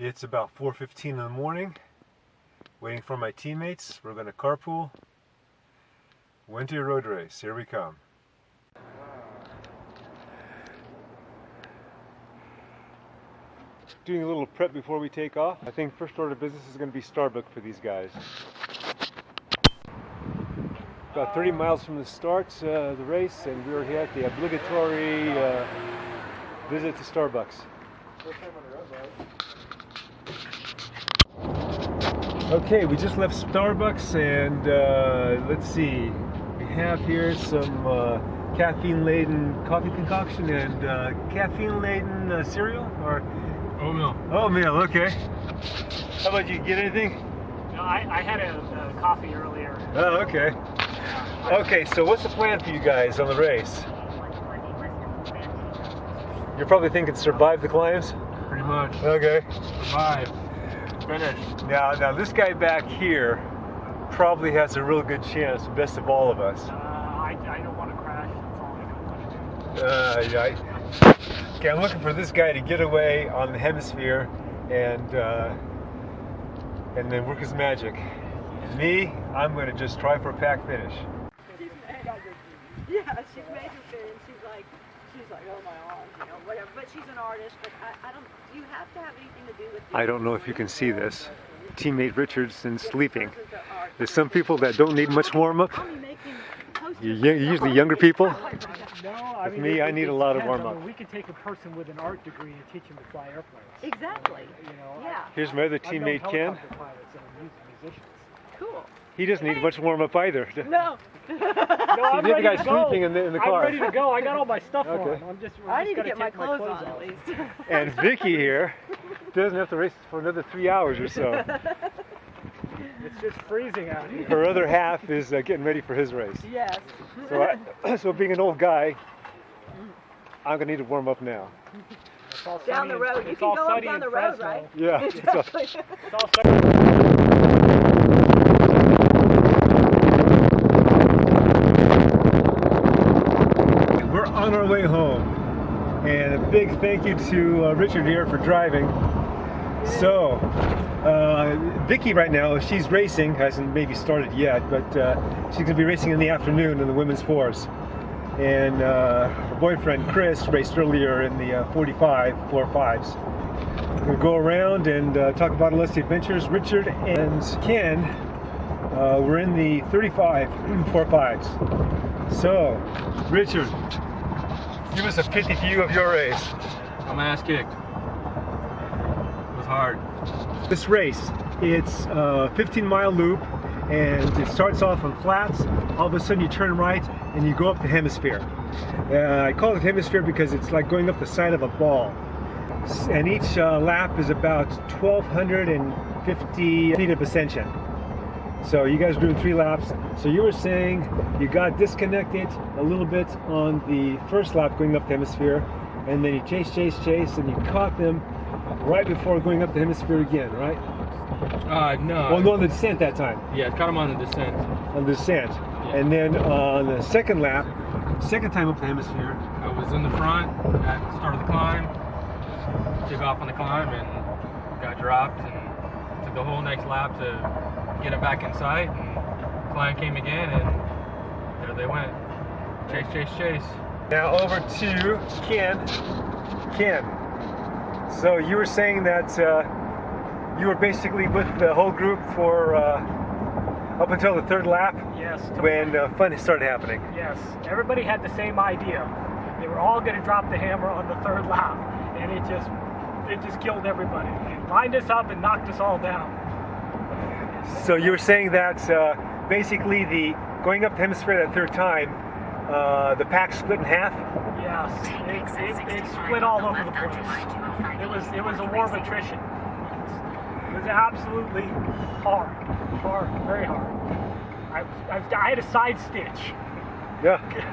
It's about 4:15 in the morning, waiting for my teammates. We're going to carpool. Wente road race, here we come. Doing a little prep before we take off. I think first order of business is going to be Starbucks for these guys. About 30 miles from the start, the race, and we're here at the obligatory visit to Starbucks. Okay, we just left Starbucks, and let's see. We have here some caffeine-laden coffee concoction and caffeine-laden cereal, or oatmeal. Oatmeal, okay. How about you? Get anything? No, I had a coffee earlier. Oh, okay. Okay, so what's the plan for you guys on the race? You're probably thinking survive the climbs? Pretty much. Okay. Survive. Finish. Now this guy back here probably has a real good chance, best of all of us. I don't want to crash. That's all I don't want to do. Okay, I'm looking for this guy to get away on the hemisphere and then work his magic. Me, I'm going to just try for a pack finish. Yeah, she's made her finish. She's like, oh my arms, you know, whatever. But she's an artist. But I don't. Do you have to have anything to do with? I don't know if you can see this. Teammate Richardson sleeping. There's some people that don't need much warm up. Usually younger people. No, With me, I need a lot of warm up. We could take a person with an art degree and teach him to fly airplanes. Exactly. You know, Yeah. Here's my other teammate, Ken. Cool. He doesn't need much warm up either. No. No, I'm the ready guy to go. sleeping in the car. I'm ready to go. I got all my stuff Okay. on. I need to get my clothes on at least. And Vicky here doesn't have to race for another 3 hours or so. It's just freezing out here. Her other half is getting ready for his race. Yes. So being an old guy, I'm gonna need to warm up now. Down the road. You can go up down the road, right? Yeah. Exactly. It's all sunny. We're on our way home, and a big thank you to Richard here for driving. So, Vicky right now, she's racing, hasn't maybe started yet, but she's going to be racing in the afternoon in the women's fours. And her boyfriend Chris raced earlier in the 4.5s. We're going to go around and talk about Alessi Adventures. Richard and Ken, we're in the 35 4.5s. So, Richard, give us a pithy view of your race. I'm ass kicked. It was hard. This race, it's a 15-mile loop, and it starts off on flats. All of a sudden you turn right and you go up the hemisphere. I call it hemisphere because it's like going up the side of a ball. And each lap is about 1,250 feet of ascension. So you guys are doing 3 laps. So you were saying you got disconnected a little bit on the first lap going up the hemisphere, and then you chase, and you caught them right before going up the hemisphere again, right? No. Well, no, on the descent that time. Yeah, caught him on the descent. On the descent. Yeah. And then on the second lap, second time up the hemisphere. I was in the front at the start of the climb, took off on the climb and got dropped, and took the whole next lap to get it back in sight, and climb came again, and there they went. Chase. Now over to Ken. Ken, so you were saying that you were basically with the whole group for up until the 3rd lap? Yes. When fun started happening. Yes. Everybody had the same idea. They were all going to drop the hammer on the 3rd lap, and it just killed everybody. It lined us up and knocked us all down. So you were saying that basically going up the hemisphere that 3rd time, the pack split in half? Yes, it split all over the place. It was a war of attrition. It was absolutely hard, very hard. I had a side stitch. Yeah. It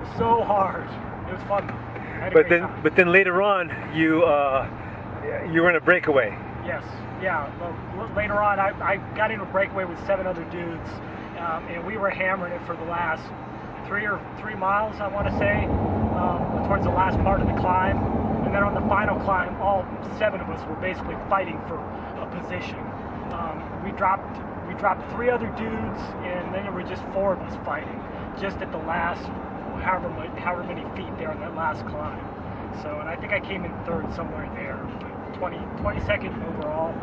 was so hard. It was fun. I had a great time. But then later on, you were in a breakaway. Yes, yeah. Well, later on, I got into a breakaway with 7 other dudes, and we were hammering it for the last 3 miles, I want to say, towards the last part of the climb. And then on the final climb, all 7 of us were basically fighting for a position. We dropped 3 other dudes, and then there were just 4 of us fighting, just at the last, however many feet there on that last climb. So, and I think I came in 3rd somewhere there, 22nd overall,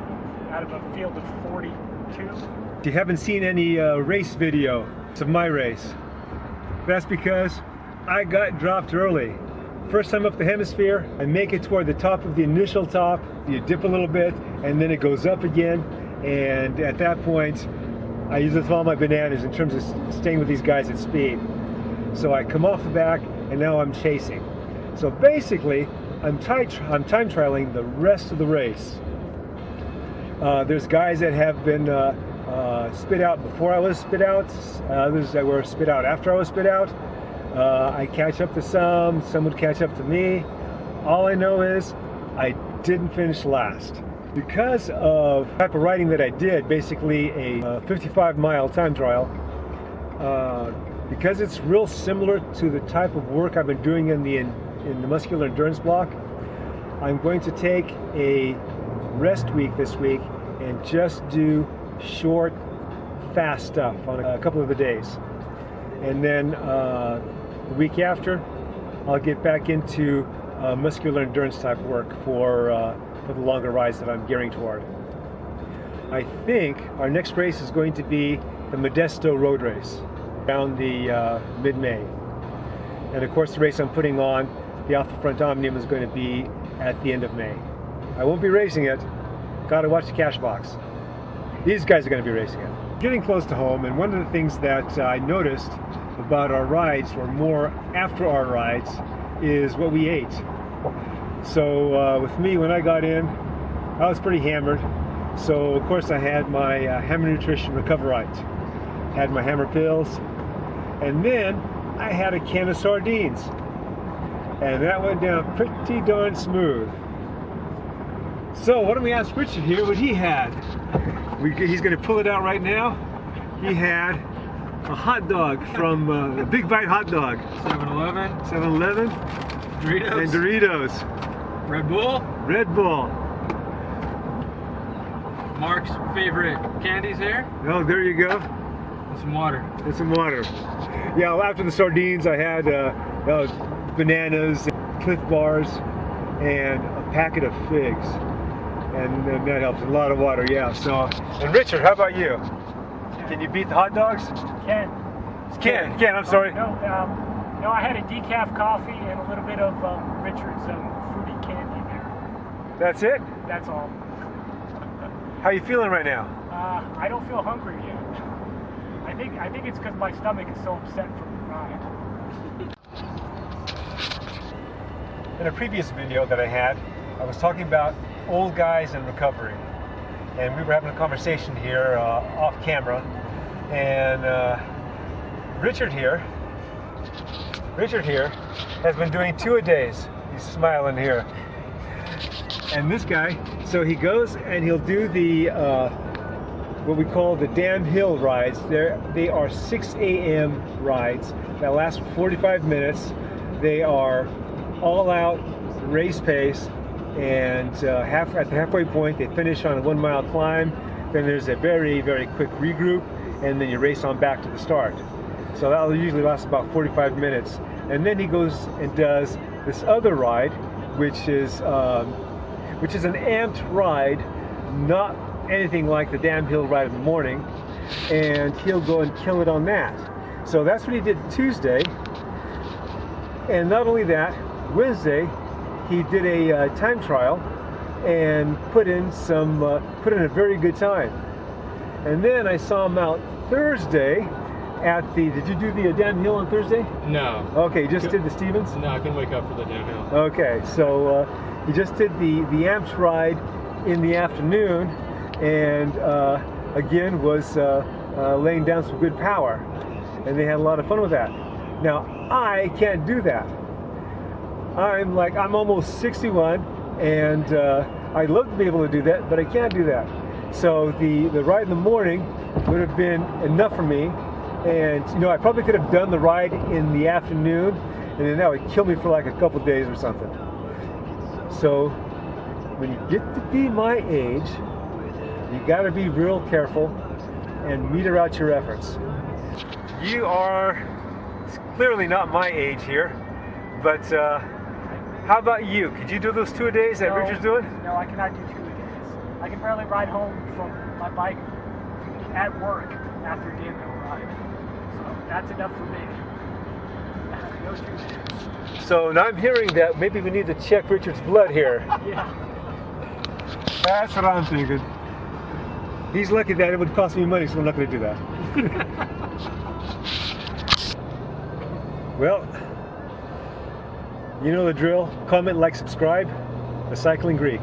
out of a field of 42. You haven't seen any race video of my race. That's because I got dropped early. First time up the hemisphere, I make it toward the top of the initial top, you dip a little bit, and then it goes up again, and at that point, I use all my bananas in terms of staying with these guys at speed. So I come off the back, and now I'm chasing. So basically, I'm time trialing the rest of the race. There's guys that have been spit out before I was spit out, others that were spit out after I was spit out. I catch up to some would catch up to me. All I know is I didn't finish last. Because of the type of riding that I did, basically a 55-mile time trial, because it's real similar to the type of work I've been doing in the muscular endurance block, I'm going to take a rest week this week and just do short, fast stuff on a couple of the days. And then the week after, I'll get back into muscular endurance type work for the longer rides that I'm gearing toward. I think our next race is going to be the Modesto Road Race around the mid-May. And of course the race I'm putting on, the Off the Front Omnium, is going to be at the end of May. I won't be racing it. Gotta watch the cash box. These guys are going to be racing it. Getting close to home, and one of the things that I noticed about our rides, or more after our rides, is what we ate. So with me, when I got in, I was pretty hammered. So of course I had my Hammer Nutrition Recoverite, had my Hammer pills, and then I had a can of sardines, and that went down pretty darn smooth. So why don't we ask Richard here what he had? He's going to pull it out right now. He had a hot dog from a Big Bite hot dog. 7-Eleven. 7-Eleven. Doritos. And Doritos. Red Bull. Red Bull. Mark's favorite candies there. Oh, there you go. And some water. And some water. Yeah, well, after the sardines, I had bananas, Cliff Bars, and a packet of figs. And that helps. A lot of water, yeah. So, and Richard, how about you? Can you beat the hot dogs? Ken, I'm sorry. No, I had a decaf coffee and a little bit of Richard's fruity candy there. That's it? That's all. How you feeling right now? I don't feel hungry yet. I think it's because my stomach is so upset from the ride. In a previous video that I had, I was talking about old guys and recovery, and we were having a conversation here off camera, and Richard here has been doing 2-a-days. He's smiling here. And this guy, so he goes and he'll do the what we call the damn hill rides. They are 6 a.m. rides that last 45 minutes. They are all out race pace, and at the halfway point they finish on a 1-mile climb. Then there's a very, very quick regroup, and then you race on back to the start. So that'll usually last about 45 minutes. And then he goes and does this other ride, which is an amped ride, not anything like the damn hill ride in the morning, and he'll go and kill it on that. So that's what he did Tuesday. And not only that, Wednesday he did a time trial and put in a very good time. And then I saw him out Thursday at did you do the damn hill on Thursday? No. Okay, just did the Stevens? No, I couldn't wake up for the damn hill. Okay, so he just did the amped ride in the afternoon, and again was laying down some good power, and they had a lot of fun with that. Now I can't do that. I'm almost 61, and I'd love to be able to do that, but I can't do that. So the ride in the morning would have been enough for me, and I probably could have done the ride in the afternoon, and then that would kill me for like a couple days or something. So when you get to be my age, you got to be real careful and meter out your efforts. You are clearly not my age here, but how about you? Could you do those 2 days that No, Richard's doing? No, I cannot do 2 days. I can barely ride home from my bike at work after a damn ride. So that's enough for me. No 2 days. So now I'm hearing that maybe we need to check Richard's blood here. Yeah. That's what I'm thinking. He's lucky that it would cost me money, so I'm not going to do that. Well, you know the drill. Comment, like, subscribe. The Cycling Greek.